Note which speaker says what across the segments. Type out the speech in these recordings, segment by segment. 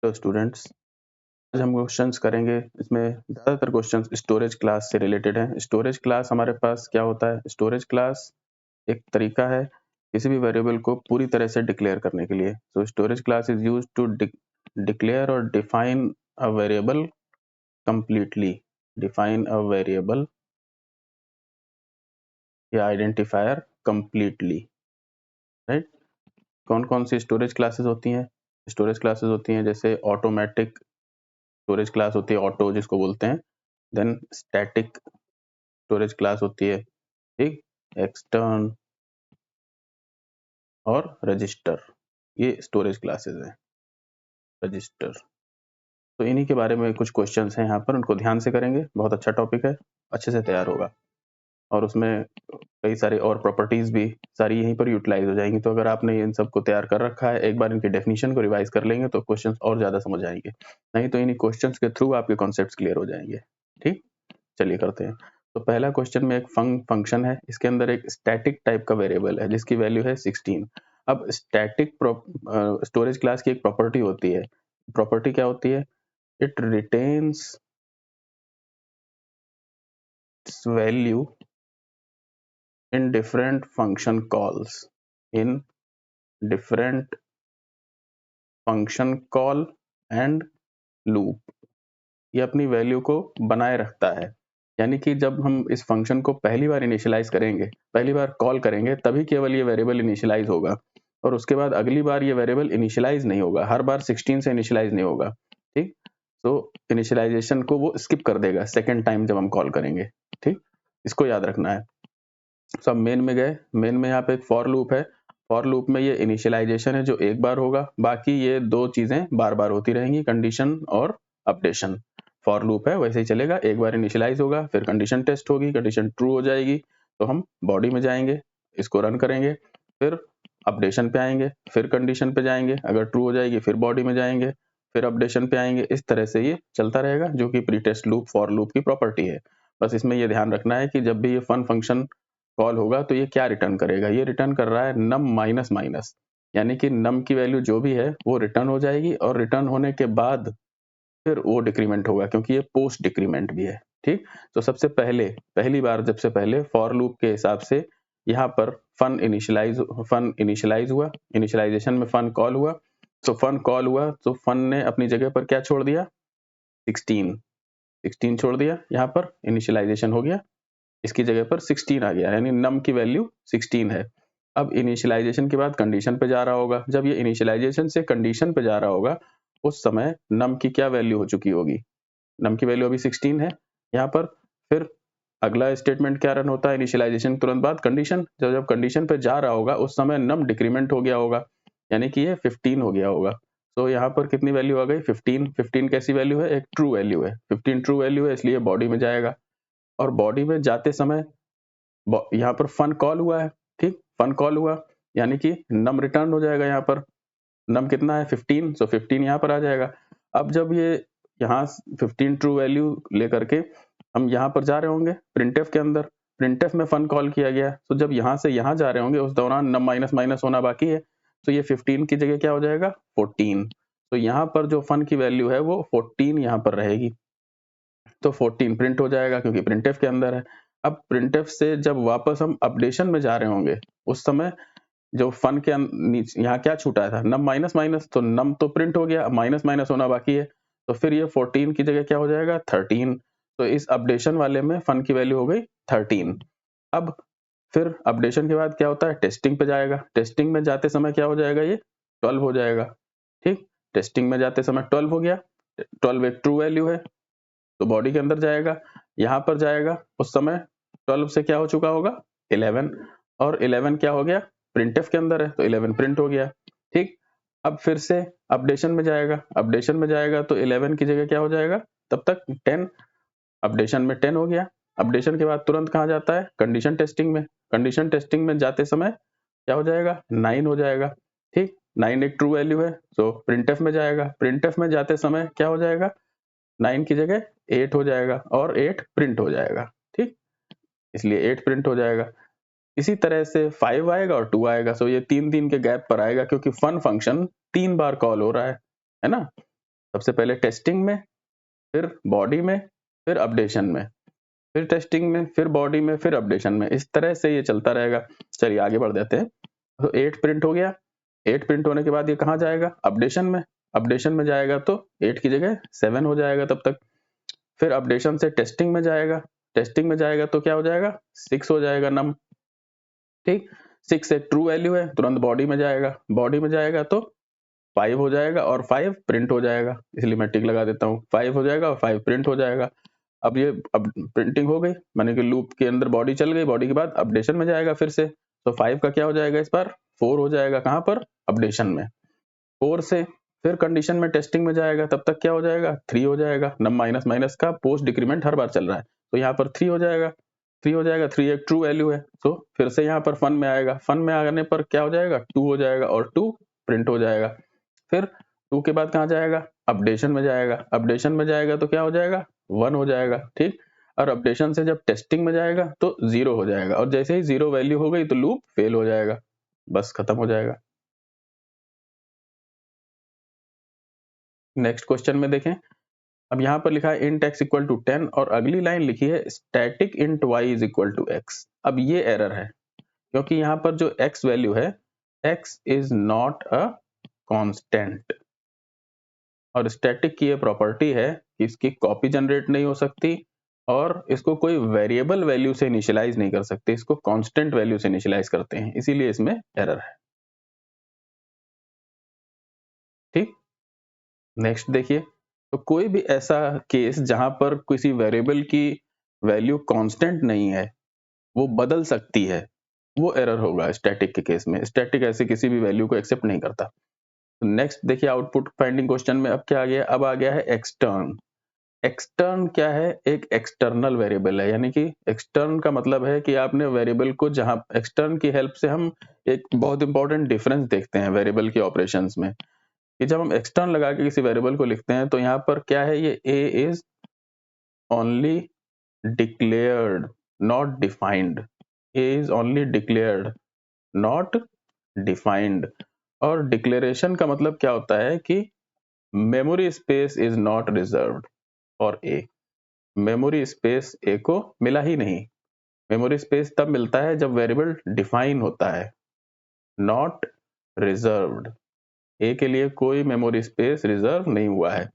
Speaker 1: तो स्टूडेंट्स, आज हम क्वेश्चंस करेंगे। इसमें ज़्यादातर क्वेश्चंस स्टोरेज क्लास से रिलेटेड हैं। स्टोरेज क्लास हमारे पास क्या होता है? स्टोरेज क्लास एक तरीका है किसी भी वेरिएबल को पूरी तरह से डिक्लेयर करने के लिए। So storage class is used to declare और define a variable completely. Define a variable या आइडेंटिफायर कंप्लीटली, राइट। कौन कौन सी स्टोरेज क्लासेस होती हैं? स्टोरेज क्लासेस होती हैं जैसे ऑटोमेटिक स्टोरेज क्लास होती है, ऑटो जिसको बोलते हैं। देन स्टैटिक स्टोरेज क्लास होती है, ठीक। एक्सटर्न और रजिस्टर, ये स्टोरेज क्लासेस हैं। रजिस्टर, तो इन्हीं के बारे में कुछ क्वेश्चंस हैं यहाँ पर, उनको ध्यान से करेंगे। बहुत अच्छा टॉपिक है, अच्छे से तैयार होगा और उसमें कई सारी और प्रॉपर्टीज भी सारी यहीं पर यूटिलाइज हो जाएंगी। तो अगर आपने इन सब को तैयार कर रखा है, एक बार इनकी डेफिनेशन को रिवाइज कर लेंगे तो क्वेश्चंस और ज्यादा समझ आएंगे। नहीं तो इन्हीं क्वेश्चंस के थ्रू आपके कॉन्सेप्ट्स क्लियर हो जाएंगे, ठीक। चलिए करते हैं। तो पहला क्वेश्चन में एक फंक्शन है, इसके अंदर एक स्टैटिक टाइप का वेरिएबल है जिसकी वैल्यू है 16। अब स्टैटिक स्टोरेज क्लास की एक प्रॉपर्टी होती है। प्रॉपर्टी क्या होती है? It retains value in different function calls, in different function call and loop. ये अपनी वैल्यू को बनाए रखता है, यानी कि जब हम इस फंक्शन को पहली बार इनिशियलाइज करेंगे, पहली बार कॉल करेंगे, तभी केवल ये वेरिएबल इनिशियलाइज होगा और उसके बाद अगली बार ये वेरिएबल इनिशियलाइज नहीं होगा। हर बार 16 से इनिशियलाइज नहीं होगा, ठीक। तो इनिशियलाइजेशन को वो स्किप कर देगा सेकेंड टाइम जब हम कॉल करेंगे, ठीक। इसको याद रखना है। सब मेन में गए, मेन में यहाँ पे एक फॉर लूप है। फॉर लूप में ये इनिशियलाइजेशन है जो एक बार होगा, बाकी ये दो चीजें बार बार होती रहेंगी, कंडीशन और अपडेशन। फॉर लूप है वैसे ही चलेगा, एक बार इनिशियलाइज होगा, फिर कंडीशन टेस्ट होगी, कंडीशन ट्रू हो जाएगी तो हम बॉडी में जाएंगे, इसको रन करेंगे, फिर अपडेशन पे आएंगे, फिर कंडीशन पे जाएंगे, अगर ट्रू हो जाएगी फिर बॉडी में जाएंगे, फिर अपडेशन पे आएंगे। इस तरह से ये चलता रहेगा, जो कि pre test loop for loop की प्रॉपर्टी है। बस इसमें ये ध्यान रखना है कि जब भी ये फन फंक्शन कॉल होगा तो ये क्या रिटर्न करेगा? ये रिटर्न कर रहा है नम माइनस माइनस, यानी कि नम की वैल्यू जो भी है वो रिटर्न हो जाएगी और रिटर्न होने के बाद फिर वो डिक्रीमेंट होगा, क्योंकि ये पोस्ट डिक्रीमेंट भी है, ठीक। तो सबसे पहली बार जब से पहले फॉर लूप के हिसाब से यहाँ पर फन इनिशियलाइज हुआ, इनिशियलाइजेशन में फन कॉल हुआ, तो फन कॉल हुआ तो फन ने अपनी जगह पर क्या छोड़ दिया? 16 छोड़ दिया, यहाँ पर इनिशियलाइजेशन हो गया, इसकी जगह पर 16 आ गया, यानी नम की वैल्यू 16 है। अब इनिशियलाइजेशन के बाद कंडीशन पे जा रहा होगा, जब ये इनिशियलाइजेशन से कंडीशन पे जा रहा होगा उस समय नम की क्या वैल्यू हो चुकी होगी? नम की वैल्यू अभी 16 है यहाँ पर। फिर अगला स्टेटमेंट क्या रन होता है? इनिशियलाइजेशन के तुरंत बाद कंडीशन। जब जब कंडीशन पे जा रहा होगा उस समय नम डिक्रीमेंट हो गया होगा, यानी कि ये 15 हो गया होगा। तो यहाँ पर कितनी वैल्यू आ गई? 15। 15 कैसी वैल्यू है? एक ट्रू वैल्यू है। 15 ट्रू वैल्यू है, इसलिए बॉडी में जाएगा और बॉडी में जाते समय यहाँ पर फन कॉल हुआ है, ठीक। फन कॉल हुआ यानी कि नम रिटर्न हो जाएगा। यहाँ पर नम कितना है? 15, सो 15 यहाँ पर आ जाएगा। अब जब ये यहाँ 15 ट्रू वैल्यू लेकर के हम यहाँ पर जा रहे होंगे प्रिंटफ के अंदर, प्रिंटफ में फन कॉल किया गया, तो जब यहाँ से यहाँ जा रहे होंगे उस दौरान नम माइनस माइनस होना बाकी है, तो ये 15 की जगह क्या हो जाएगा? 14। तो यहाँ पर जो फन की वैल्यू है वो 14 यहाँ पर रहेगी, तो 14 प्रिंट हो जाएगा क्योंकि प्रिंटफ के अंदर है। अब प्रिंटफ से जब वापस हम अपडेशन में जा रहे होंगे उस समय जो फन के यहाँ क्या छूटा था? नम माइनस माइनस, तो नम तो प्रिंट हो गया, माइनस माइनस होना बाकी है, तो फिर ये 14 की जगह क्या हो जाएगा? 13। तो इस अपडेशन वाले में फन की वैल्यू हो गई 13। अब फिर अपडेशन के बाद क्या होता है? टेस्टिंग पे जाएगा, टेस्टिंग में जाते समय क्या हो जाएगा? ये 12 हो जाएगा, ठीक। टेस्टिंग में जाते समय 12 हो गया, 12 एक ट्रू वैल्यू है तो बॉडी के अंदर जाएगा, यहाँ पर जाएगा, उस समय 12 से क्या हो चुका होगा? 11, और 11 क्या हो गया? प्रिंटफ के अंदर है तो 11 प्रिंट हो गया, ठीक। अब फिर से अपडेशन में जाएगा, अपडेशन में जाएगा तो 11 की जगह क्या हो जाएगा? तब तक 10, अपडेशन में 10 हो गया। अपडेशन के बाद तुरंत कहाँ जाता है? कंडीशन टेस्टिंग में, कंडीशन टेस्टिंग में जाते समय क्या हो जाएगा? 9 हो जाएगा, ठीक। 9 एक ट्रू वैल्यू है तो प्रिंटफ में जाएगा, प्रिंटफ में जाते समय क्या हो जाएगा? 9 की जगह 8 हो जाएगा और 8 प्रिंट हो जाएगा, ठीक। इसलिए 8 प्रिंट हो जाएगा। इसी तरह से 5 आएगा और 2 आएगा, सो ये 3 के गैप पर आएगा क्योंकि फन फंक्शन 3 बार कॉल हो रहा है ना। सबसे पहले टेस्टिंग में, फिर बॉडी में, फिर अपडेशन में, फिर टेस्टिंग में, फिर बॉडी में, फिर अपडेशन में। इस तरह से ये चलता रहेगा। चलिए आगे बढ़ देते हैं। तो 8 प्रिंट हो गया। 8 प्रिंट होने के बाद ये कहाँ जाएगा? अपडेशन में। अपडेशन में जाएगा तो 8 की जगह 7 हो जाएगा तब तक। फिर अपडेशन से टेस्टिंग में जाएगा। टेस्टिंग में जाएगा तो क्या हो जाएगा? 6 हो जाएगा नम। ठीक, 6 एक ट्रू वैल्यू है, तुरंत बॉडी में जाएगा। बॉडी में जाएगा तो 5 हो जाएगा और 5 प्रिंट हो जाएगा, इसलिए मैं टिक लगा देता हूँ। 5 हो जाएगा और 5 प्रिंट हो जाएगा। अब ये अब प्रिंटिंग हो गई, माने कि लूप के अंदर बॉडी चल गई, बॉडी के बाद अपडेशन में जाएगा फिर से। तो 5 का क्या हो जाएगा इस बार? 4 हो जाएगा। कहाँ पर? अपडेशन में। 4 से फिर कंडीशन में टेस्टिंग में जाएगा, तब तक क्या हो जाएगा? 3 हो जाएगा। नम माइनस माइनस का पोस्ट डिक्रीमेंट हर बार चल रहा है, तो यहाँ पर 3 हो जाएगा। 3 हो जाएगा, 3 एक ट्रू वैल्यू है, तो फिर से यहाँ पर फन में आएगा। फन में आने पर क्या हो जाएगा? 2 हो जाएगा और 2 प्रिंट हो जाएगा। फिर 2 के बाद कहाँ जाएगा? अपडेशन में जाएगा। अपडेशन में जाएगा तो क्या हो जाएगा? 1 हो जाएगा। ठीक, और अपडेशन से जब टेस्टिंग में जाएगा तो 0 हो जाएगा, और जैसे ही 0 वैल्यू हो गई तो लूप फेल हो जाएगा, बस खत्म हो जाएगा। नेक्स्ट क्वेश्चन में देखें। अब यहाँ पर लिखा है int x इक्वल टू 10 और अगली लाइन लिखी है static int y is equal to x। अब ये एरर है, क्योंकि यहाँ पर जो x वैल्यू है, x is not a constant, और स्टैटिक की ये प्रॉपर्टी है कि इसकी कॉपी जनरेट नहीं हो सकती और इसको कोई वेरिएबल वैल्यू से इनिशियलाइज नहीं कर सकते, इसको कांस्टेंट वैल्यू से इनिशियलाइज करते हैं, इसीलिए इसमें एरर है। ठीक, नेक्स्ट देखिए। तो कोई भी ऐसा केस जहां पर किसी वेरिएबल की वैल्यू कांस्टेंट नहीं है, वो बदल सकती है, वो एरर होगा स्टैटिक के केस में। स्टैटिक ऐसे किसी भी वैल्यू को एक्सेप्ट नहीं करता। तो नेक्स्ट देखिए आउटपुट फाइंडिंग क्वेश्चन में अब क्या आ गया? अब आ गया है एक्सटर्न। एक्सटर्न क्या है? एक एक्सटर्नल वेरिएबल है, यानी कि एक्सटर्न का मतलब है कि आपने वेरिएबल को, जहां एक्सटर्न की हेल्प से हम एक बहुत इंपॉर्टेंट डिफरेंस देखते हैं वेरिएबल के ऑपरेशंस में, कि जब हम एक्सटर्न लगा के किसी वेरिएबल को लिखते हैं तो यहाँ पर क्या है? ये a is only declared not defined. a is only declared not defined. और डिक्लेरेशन का मतलब क्या होता है कि memory space is not reserved for a। Memory space a को मिला ही नहीं। मेमोरी स्पेस तब मिलता है जब वेरिएबल डिफाइन होता है, नॉट रिजर्व्ड। a के लिए कोई मेमोरी स्पेस रिजर्व नहीं हुआ है।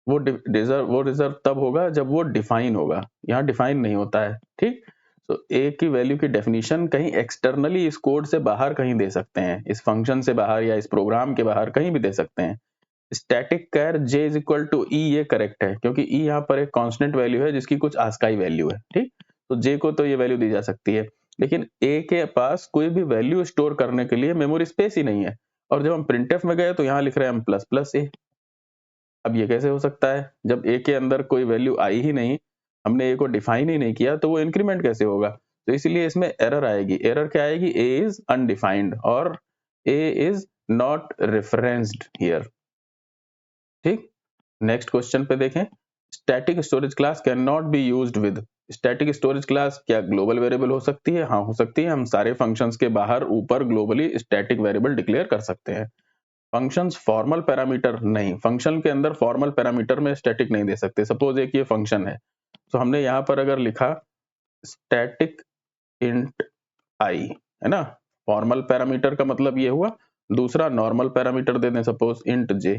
Speaker 1: वो रिजर्व तब होगा जब वो डिफाइन होगा, यहाँ डिफाइन नहीं होता है। ठीक, तो a की वैल्यू की डेफिनेशन कहीं एक्सटर्नली इस कोड से बाहर कहीं दे सकते हैं, इस फंक्शन से बाहर या इस प्रोग्राम के बाहर कहीं भी दे सकते हैं। Static char j is equal to e, ये करेक्ट है, क्योंकि e यहाँ पर एक कांस्टेंट वैल्यू है जिसकी कुछ आस्काई वैल्यू है। ठीक, तो j को तो ये वैल्यू दी जा सकती है, लेकिन a के पास कोई भी वैल्यू स्टोर करने के लिए मेमोरी स्पेस ही नहीं है। और जब हम प्रिंटफ में गए तो यहाँ लिख रहे हैं हम प्लस प्लस a। अब ये कैसे हो सकता है? जब a के अंदर कोई वैल्यू आई ही नहीं, हमने a को डिफाइन ही नहीं किया, तो वो इंक्रीमेंट कैसे होगा? तो इसलिए इसमें एरर आएगी। एरर क्या आएगी? a इज अनडिफाइंड और a is not referenced here. ठीक, नेक्स्ट क्वेश्चन पे देखें। Static storage class can not be used with. Static storage class क्या ग्लोबल वेरिएबल हो सकती है? हाँ, हो सकती है। हम सारे फंक्शंस के बाहर ऊपर ग्लोबली स्टैटिक वेरिएबल डिक्लेयर कर सकते हैं। फंक्शंस फॉर्मल पैरामीटर नहीं, फंक्शन के अंदर फॉर्मल पैरामीटर में स्टैटिक नहीं दे सकते। सपोज एक ये फंक्शन है, तो हमने यहाँ पर अगर लिखा स्टैटिक इंट आई, है ना, फॉर्मल पैरामीटर का मतलब ये हुआ। दूसरा नॉर्मल पैरामीटर दे दें, सपोज इंट जे,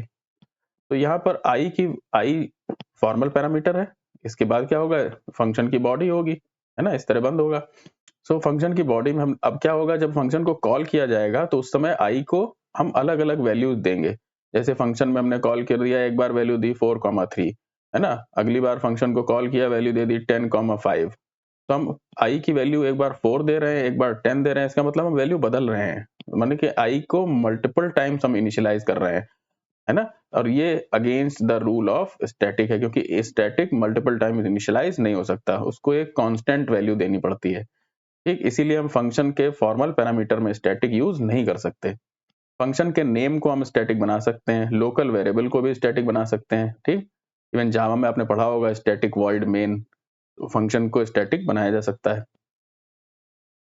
Speaker 1: तो यहाँ पर आई फॉर्मल पैरामीटर है। इसके बाद क्या होगा? फंक्शन की बॉडी होगी, है ना, इस तरह बंद होगा। सो फंक्शन की बॉडी में हम अब क्या होगा? जब फंक्शन को कॉल किया जाएगा तो उस समय आई को हम अलग अलग वैल्यूज देंगे। जैसे फंक्शन में हमने कॉल कर दिया, एक बार वैल्यू दी 4,3, है ना, अगली बार फंक्शन को कॉल किया, वैल्यू दे दी 10,5। तो हम आई की वैल्यू एक बार 4 दे रहे हैं, एक बार 10 दे रहे हैं, इसका मतलब हम वैल्यू बदल रहे हैं, माने कि आई को मल्टीपल टाइम्स हम इनिशियलाइज कर रहे हैं, है ना। और ये against the rule of static है, क्योंकि स्टैटिक मल्टीपल टाइम इनिशियलाइज नहीं हो सकता, उसको एक कांस्टेंट वैल्यू देनी पड़ती है। ठीक, इसीलिए हम फंक्शन के फॉर्मल पैरामीटर में स्टैटिक यूज नहीं कर सकते। फंक्शन के नेम को हम स्टैटिक बना सकते हैं, लोकल वेरिएबल को भी स्टैटिक बना सकते हैं। ठीक, इवन जावा में आपने पढ़ा होगा स्टैटिक वॉइड मेन, फंक्शन को स्टैटिक बनाया जा सकता है।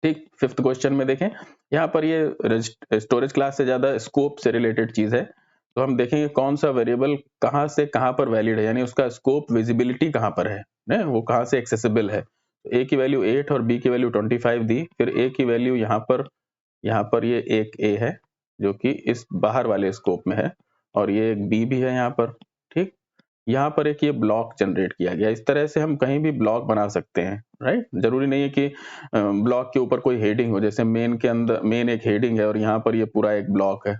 Speaker 1: ठीक, फिफ्थ क्वेश्चन में देखें, यहाँ पर ये स्टोरेज क्लास से ज्यादा स्कोप से रिलेटेड चीज है। तो हम देखेंगे कौन सा वेरिएबल कहाँ से कहाँ पर वैलिड है, यानी उसका स्कोप विजिबिलिटी कहाँ पर है ना, वो कहाँ से एक्सेसिबल है। तो ए की वैल्यू 8 और बी की वैल्यू 25 दी, फिर ए की वैल्यू यहाँ पर ये एक ए है जो कि इस बाहर वाले स्कोप में है, और ये एक बी भी है यहाँ पर। ठीक, यहाँ पर एक ये ब्लॉक जनरेट किया गया। इस तरह से हम कहीं भी ब्लॉक बना सकते हैं, राइट। जरूरी नहीं है कि ब्लॉक के ऊपर कोई हेडिंग हो, जैसे मेन के अंदर मेन एक हेडिंग है और यहाँ पर ये पूरा एक ब्लॉक है,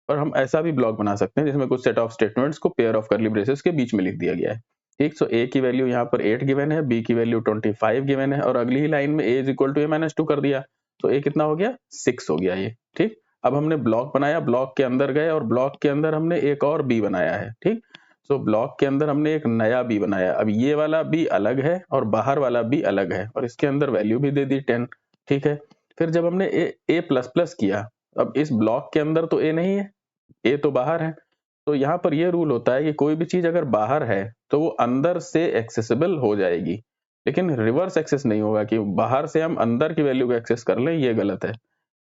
Speaker 1: और हम ऐसा भी ब्लॉक बना सकते हैं जिसमें कुछ सेट ऑफ स्टेटमेंट्स को पेयर ऑफ करली ब्रेसेस के बीच में लिख दिया गया है। ठीक, सो ए की वैल्यू यहाँ पर 8 गिवन है, बी की वैल्यू 25 गिवन है, और अगली ही लाइन में a is equal to a minus 2 कर दिया, तो ए कितना हो गया, 6 हो गया ये। ठीक, अब हमने ब्लॉक बनाया, ब्लॉक के अंदर गए और ब्लॉक के अंदर हमने एक और बी बनाया है। ठीक, सो ब्लॉक के अंदर हमने एक नया बी बनाया। अब ये वाला बी अलग है और बाहर वाला बी अलग है, और इसके अंदर वैल्यू भी दे दी 10। ठीक है, फिर जब हमने ए प्लस प्लस किया, अब इस ब्लॉक के अंदर तो ए नहीं है, ए तो बाहर है, तो यहाँ पर ये रूल होता है कि कोई भी चीज अगर बाहर है तो वो अंदर से एक्सेसिबल हो जाएगी, लेकिन रिवर्स एक्सेस नहीं होगा कि बाहर से हम अंदर की वैल्यू को एक्सेस कर लें, ये गलत है।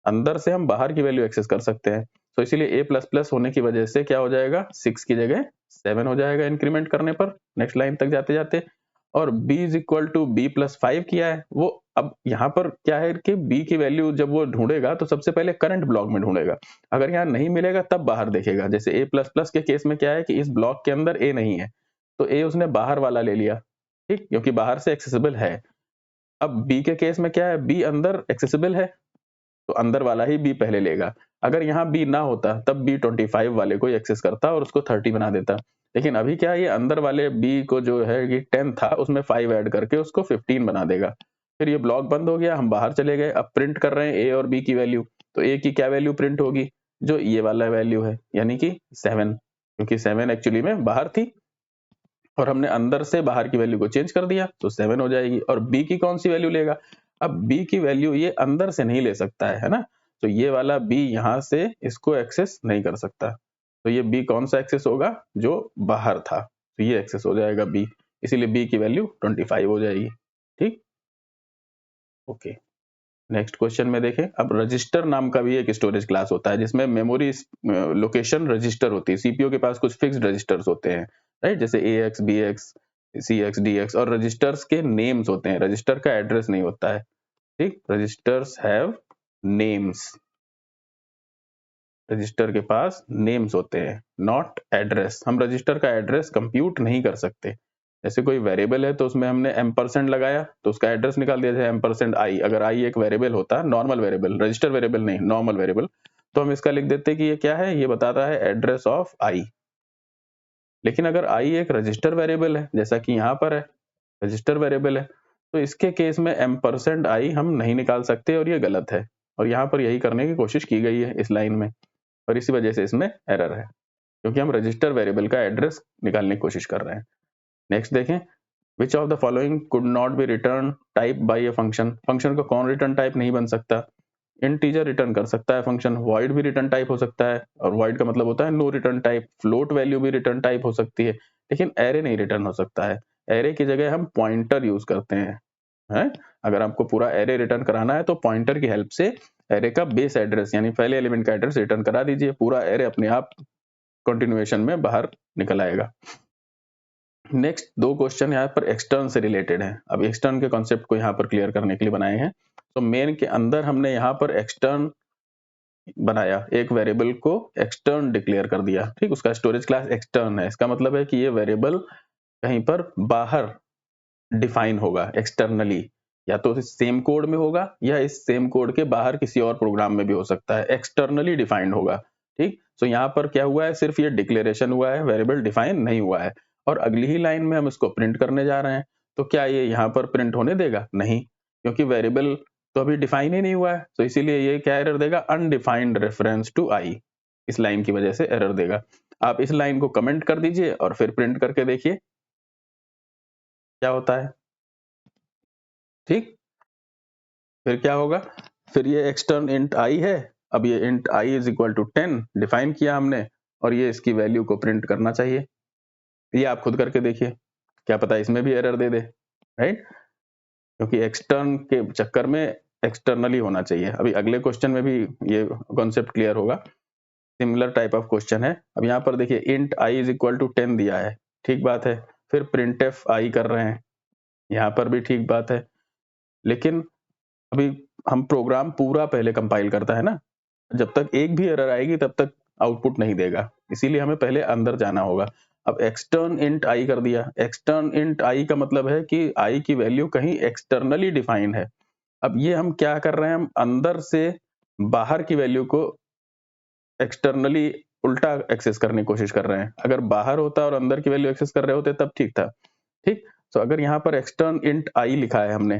Speaker 1: अंदर से हम बाहर की वैल्यू एक्सेस कर सकते हैं। तो इसीलिए ए प्लस प्लस होने की वजह से क्या हो जाएगा, 6 की जगह 7 हो जाएगा इंक्रीमेंट करने पर, नेक्स्ट लाइन तक जाते जाते। और b is equal to b plus 5 किया है वो। अब यहाँ पर क्या है कि b की वैल्यू जब वो ढूंढेगा तो सबसे पहले करंट ब्लॉक में ढूंढेगा, अगर यहाँ नहीं मिलेगा तब बाहर देखेगा। जैसे a प्लस प्लस के केस में क्या है कि इस ब्लॉक के अंदर a नहीं है, तो a उसने बाहर वाला ले लिया, ठीक, क्योंकि बाहर से एक्सेसिबल है। अब b के केस में क्या है, b अंदर एक्सेसिबल है, तो अंदर वाला ही बी पहले लेगा। अगर यहाँ बी ना होता तब बी 25 वाले को एक्सेस करता और उसको 30 बना देता, लेकिन अभी क्या ये अंदर वाले बी को जो है कि 10 था उसमें 5 ऐड करके उसको 15 बना देगा। फिर ये ब्लॉक बंद हो गया, हम बाहर चले गए, अब प्रिंट कर रहे हैं ए और बी की वैल्यू। तो ए की क्या वैल्यू प्रिंट होगी, जो ये वाला वैल्यू है, यानी कि 7, क्योंकि 7 एक्चुअली में बाहर थी और हमने अंदर से बाहर की वैल्यू को चेंज कर दिया तो 7 हो जाएगी। और बी की कौन सी वैल्यू लेगा, अब बी की वैल्यू ये अंदर से नहीं ले सकता है ना, तो ये वाला बी यहां से इसको एक्सेस नहीं कर सकता, तो ये बी कौन सा एक्सेस होगा, जो बाहर था, तो ये एक्सेस हो जाएगा बी, इसीलिए बी की वैल्यू 25 हो जाएगी। ठीक, ओके। नेक्स्ट क्वेश्चन में देखें, अब रजिस्टर नाम का भी एक स्टोरेज क्लास होता है जिसमें मेमोरी लोकेशन रजिस्टर होती है। सीपीयू के पास कुछ फिक्स्ड रजिस्टर्स होते हैं, राइट, जैसे AX, BX, CX, DX, और रजिस्टर्स के नेम्स होते हैं, रजिस्टर का एड्रेस नहीं होता है। ठीक, रजिस्टर्स हैव नेम्स, रजिस्टर के पास नेम्स होते हैं, नॉट एड्रेस। हम रजिस्टर का एड्रेस कंप्यूट नहीं कर सकते। जैसे कोई वेरिएबल है तो उसमें हमने एम्परसेंड लगाया तो उसका एड्रेस निकाल दिया, जाए %i। अगर i एक वेरिएबल होता, नॉर्मल वेरिएबल, रजिस्टर वेरिएबल नहीं, नॉर्मल वेरिएबल, तो हम इसका लिख देते कि ये क्या है, ये बताता है एड्रेस ऑफ i। लेकिन अगर i एक रजिस्टर वेरिएबल है, जैसा कि यहाँ पर है रजिस्टर वेरिएबल है, तो इसके केस में %i हम नहीं निकाल सकते और ये गलत है, और यहाँ पर यही करने की कोशिश की गई है इस लाइन में, और इसी वजह से इसमें एरर है, क्योंकि हम रजिस्टर वेरिएबल का एड्रेस निकालने की कोशिश कर रहे हैं। नेक्स्ट देखें, which of the following could not be return type by a function. Function का कौन रिटर्न टाइप नहीं बन सकता, इंटीजर रिटर्न कर सकता है फंक्शन, वॉइड भी रिटर्न टाइप हो सकता है, और वॉइड का मतलब होता है no return type, float value भी रिटर्न टाइप हो सकती है, लेकिन एरे नहीं रिटर्न हो सकता है। एरे की जगह हम पॉइंटर यूज करते हैं। अगर आपको पूरा एरे रिटर्न कराना है तो पॉइंटर की हेल्प से एरे का बेस एड्रेस यानी पहले एलिमेंट का एड्रेस रिटर्न करा दीजिए, पूरा एरे अपने आप कंटिन्यूएशन में बाहर निकल आएगा। नेक्स्ट दो क्वेश्चन यहाँ पर एक्सटर्न से रिलेटेड है। अब एक्सटर्न के कॉन्सेप्ट को यहाँ पर क्लियर करने के लिए बनाए हैं। तो मेन के अंदर हमने यहाँ पर एक्सटर्न बनाया, एक वेरिएबल को एक्सटर्न डिक्लेयर कर दिया, ठीक, उसका स्टोरेज क्लास एक्सटर्न है। इसका मतलब है कि ये वेरिएबल कहीं पर बाहर डिफाइन होगा एक्सटर्नली, या तो इस सेम कोड में होगा या इस सेम कोड के बाहर किसी और प्रोग्राम में भी हो सकता है, एक्सटर्नली डिफाइंड होगा। ठीक, तो यहाँ पर क्या हुआ है, सिर्फ ये डिक्लेरेशन हुआ है, वेरिएबल डिफाइन नहीं हुआ है, और अगली ही लाइन में हम इसको प्रिंट करने जा रहे हैं। तो क्या ये यहाँ पर प्रिंट होने देगा, नहीं, क्योंकि वेरिएबल तो अभी डिफाइन ही नहीं हुआ है, तो इसीलिए ये क्या एरर देगा, अनडिफाइंड रेफरेंस टू i, इस लाइन की वजह से एरर देगा। आप इस लाइन को कमेंट कर दीजिए और फिर प्रिंट करके देखिए क्या होता है। ठीक, फिर क्या होगा, फिर ये एक्सटर्न इंट i है, अब ये int i is equal to 10 define किया हमने, और ये इसकी वैल्यू को प्रिंट करना चाहिए। ये आप खुद करके देखिए, क्या पता इसमें भी एरर दे दे, राइट, क्योंकि एक्सटर्न के चक्कर में एक्सटर्नली होना चाहिए। अभी अगले क्वेश्चन में भी ये कॉन्सेप्ट क्लियर होगा। सिमिलर टाइप ऑफ क्वेश्चन है। अब यहाँ पर देखिए int i is equal to 10 दिया है, ठीक बात है। फिर printf i कर रहे हैं, यहाँ पर भी ठीक बात है। लेकिन अभी हम प्रोग्राम पूरा पहले कंपाइल करता है ना, जब तक एक भी एरर आएगी तब तक आउटपुट नहीं देगा, इसीलिए हमें पहले अंदर जाना होगा। अब एक्सटर्न इंट i कर दिया। एक्सटर्न इंट i का मतलब है कि i की वैल्यू कहीं एक्सटर्नली डिफाइंड है। अब ये हम क्या कर रहे हैं, हम अंदर से बाहर की वैल्यू को एक्सटर्नली उल्टा एक्सेस करने की कोशिश कर रहे हैं। अगर बाहर होता और अंदर की वैल्यू एक्सेस कर रहे होते तब ठीक था, ठीक। तो अगर यहाँ पर एक्सटर्न इंट i लिखा है हमने,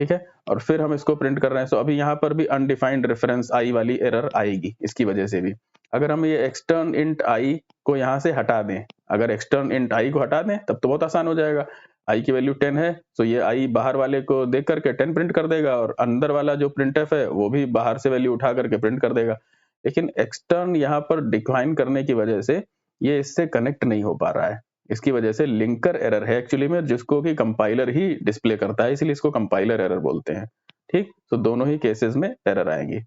Speaker 1: ठीक है, और फिर हम इसको प्रिंट कर रहे हैं, तो अभी यहाँ पर भी अनडिफाइंड रेफरेंस i वाली एरर आएगी इसकी वजह से भी। अगर हम ये एक्सटर्न इंट i को यहाँ से हटा दें, अगर एक्सटर्न इंट i को हटा दें तब तो बहुत आसान हो जाएगा। i की वैल्यू 10 है, तो ये i बाहर वाले को देख करके 10 प्रिंट कर देगा, और अंदर वाला जो printf है वो भी बाहर से वैल्यू उठा करके प्रिंट कर देगा। लेकिन एक्सटर्न यहाँ पर डिक्लाइन करने की वजह से ये इससे कनेक्ट नहीं हो पा रहा है। इसकी वजह से लिंकर एरर है एक्चुअली में, जिसको कि कंपाइलर ही डिस्प्ले करता है, इसलिए इसको कंपाइलर एरर बोलते हैं, ठीक। तो दोनों ही केसेस में एरर आएंगी।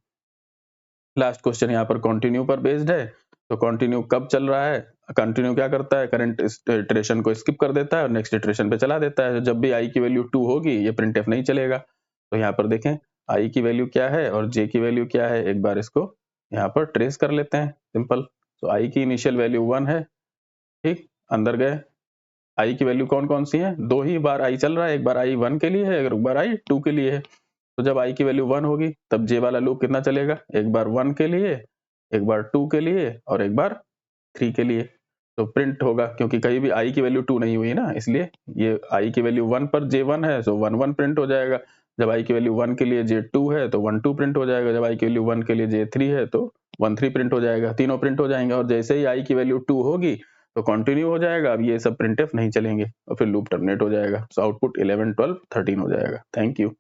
Speaker 1: लास्ट क्वेश्चन यहाँ पर कंटिन्यू पर बेस्ड है। तो कंटिन्यू कब चल रहा है, कंटिन्यू क्या करता है, करंट इटरेशन को स्किप कर देता है और नेक्स्ट इटरेशन पे चला देता है। जब भी i की वैल्यू 2 होगी ये printf नहीं चलेगा। तो यहाँ पर देखें i की वैल्यू क्या है और j की वैल्यू क्या है, एक बार इसको यहाँ पर ट्रेस कर लेते हैं, सिंपल। तो i की इनिशियल वैल्यू 1 है, ठीक। अंदर गए, i की वैल्यू कौन कौन सी है, दो ही बार i चल रहा है, एक बार i 1 के लिए है, एक बार i 2 के लिए है। तो जब i की वैल्यू 1 होगी तब j वाला लूप कितना चलेगा, एक बार 1 के लिए, एक बार 2 के लिए और एक बार 3 के लिए। तो प्रिंट होगा, क्योंकि कहीं भी i की वैल्यू 2 नहीं हुई ना, इसलिए ये i की वैल्यू 1 पर j1 है, तो 1 1 प्रिंट हो जाएगा। जब i की वैल्यू 1 के लिए j2 है तो 1 2 प्रिंट हो जाएगा। जब i की वैल्यू 1 के लिए j3 है तो 1 3 प्रिंट हो जाएगा, तीनों प्रिंट हो जाएंगे। और जैसे ही i की वैल्यू 2 होगी तो कंटिन्यू हो जाएगा, अब ये सब printf नहीं चलेंगे और फिर लूप टर्मिनेट हो जाएगा। सो आउटपुट 11 12 13 हो जाएगा। Thank you.